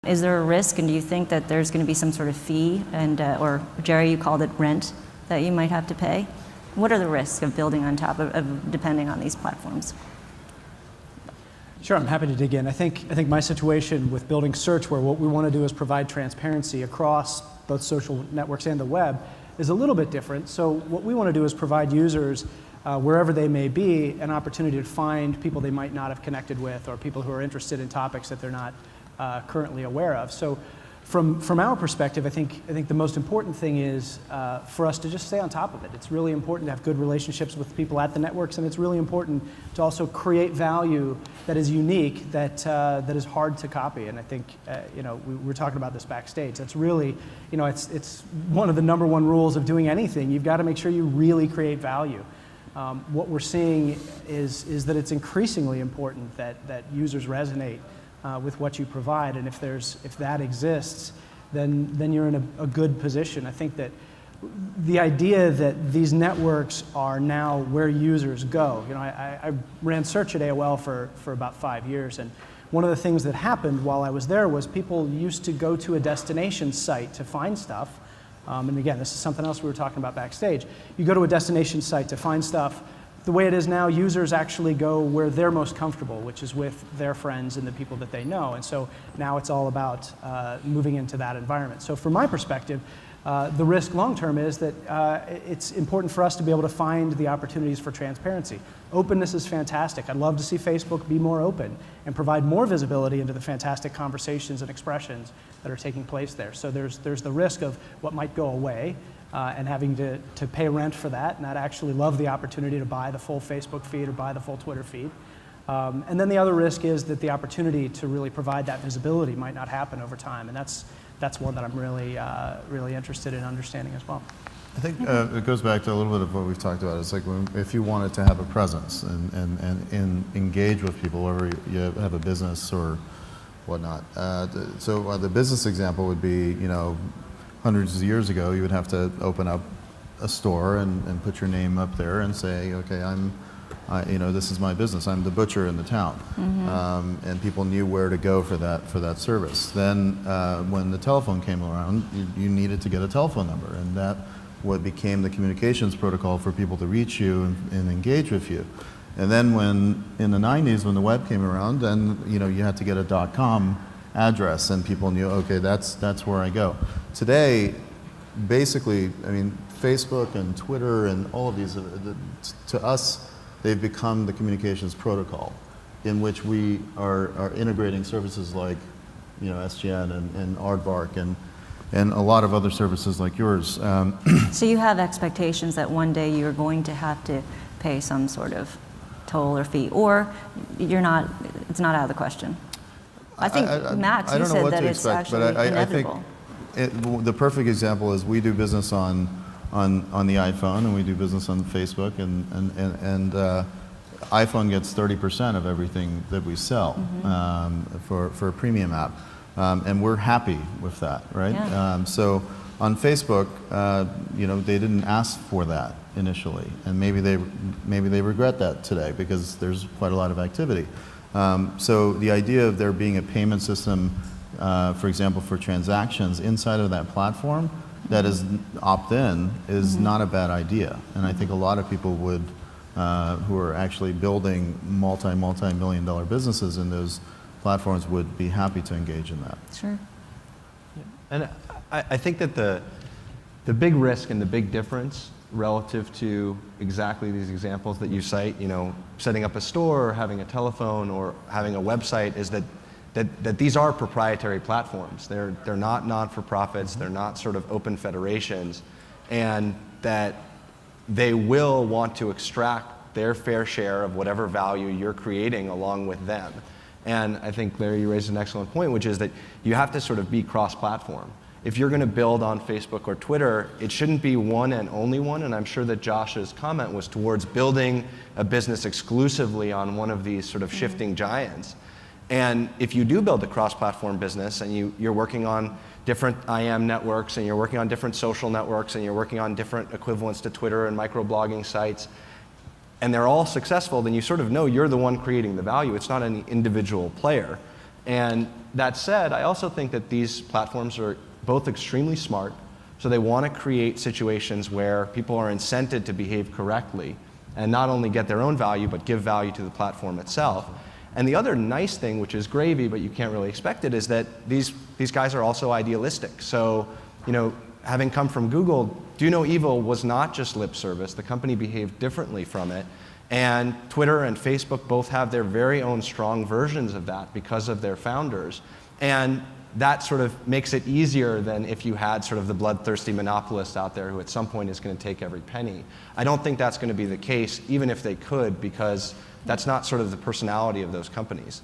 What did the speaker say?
Is there a risk, and do you think that there's going to be some sort of fee, and or Gerry, you called it rent, that you might have to pay? What are the risks of building on top of depending on these platforms? Sure, I'm happy to dig in. I think my situation with building search, where what we want to do is provide transparency across both social networks and the web, is a little bit different. So what we want to do is provide users, wherever they may be, an opportunity to find people they might not have connected with, or people who are interested in topics that they're not currently aware of. So from our perspective, I think the most important thing is for us to just stay on top of it. It's really important to have good relationships with people at the networks, and it's really important to also create value that is unique, that is hard to copy. And I think we were talking about this backstage. That's really, it's one of the #1 rules of doing anything. You've got to make sure you really create value. What we're seeing is that it's increasingly important that users resonate with what you provide, and if that exists, then you're in a good position. I think that the idea that these networks are now where users go. I ran search at AOL for about 5 years, and one of the things that happened while I was there was people used to go to a destination site to find stuff. And again, this is something else we were talking about backstage. You go to a destination site to find stuff. The way it is now, users actually go where they're most comfortable, which is with their friends and the people that they know. And so now it's all about moving into that environment. So from my perspective, the risk long-term is that it's important for us to be able to find the opportunities for transparency. Openness is fantastic. I'd love to see Facebook be more open and provide more visibility into the fantastic conversations and expressions that are taking place there. So there's the risk of what might go away, and having to pay rent for that, and I'd actually love the opportunity to buy the full Facebook feed or buy the full Twitter feed. And then the other risk is that the opportunity to really provide that visibility might not happen over time, and that's one that I'm really interested in understanding as well. I think it goes back to a little bit of what we've talked about. It's like if you wanted to have a presence and engage with people, whether you have a business or whatnot. So the business example would be, hundreds of years ago, you would have to open up a store and put your name up there and say, okay, this is my business. I'm the butcher in the town, and people knew where to go for that service. Then, when the telephone came around, you needed to get a telephone number, and that what became the communications protocol for people to reach you and engage with you. And then, in the '90s, when the web came around, then you had to get a .com address, and people knew, okay, that's where I go. Today, basically, Facebook and Twitter and all of these, to us, they've become the communications protocol, in which we are integrating services like, SGN and Aardvark and a lot of other services like yours. So you have expectations that one day you're going to have to pay some sort of toll or fee, or it's not out of the question? I think, Max, you said that it's actually inevitable. I think the perfect example is we do business on the iPhone, and we do business on Facebook, and iPhone gets 30% of everything that we sell for a premium app, and we're happy with that, right? Yeah. So on Facebook, they didn't ask for that initially, and maybe they regret that today because there's quite a lot of activity. So the idea of there being a payment system, for example, for transactions inside of that platform that is opt-in is not a bad idea. And I think a lot of people would, who are actually building multi-million-dollar businesses in those platforms, would be happy to engage in that. Sure. Yeah. And I think that the big risk and the big difference relative to exactly these examples that you cite, setting up a store or having a telephone or having a website, is that these are proprietary platforms. They're not non-for-profits, they're not sort of open federations, and that they will want to extract their fair share of whatever value you're creating along with them. And I think, Larry, you raised an excellent point, which is that you have to sort of be cross-platform. If you're going to build on Facebook or Twitter, it shouldn't be one and only one, and I'm sure that Josh's comment was towards building a business exclusively on one of these sort of shifting giants. And if you do build a cross-platform business and you're working on different IM networks and you're working on different social networks and you're working on different equivalents to Twitter and microblogging sites, and they're all successful, then you sort of know you're the one creating the value. It's not any individual player. And that said, I also think that these platforms are both extremely smart, so they want to create situations where people are incented to behave correctly and not only get their own value, but give value to the platform itself. And the other nice thing, which is gravy, but you can't really expect it, is that these guys are also idealistic. So, having come from Google, do no evil was not just lip service. The company behaved differently from it. And Twitter and Facebook both have their very own strong versions of that because of their founders. And that sort of makes it easier than if you had sort of the bloodthirsty monopolist out there who at some point is going to take every penny. I don't think that's going to be the case, even if they could, because that's not sort of the personality of those companies.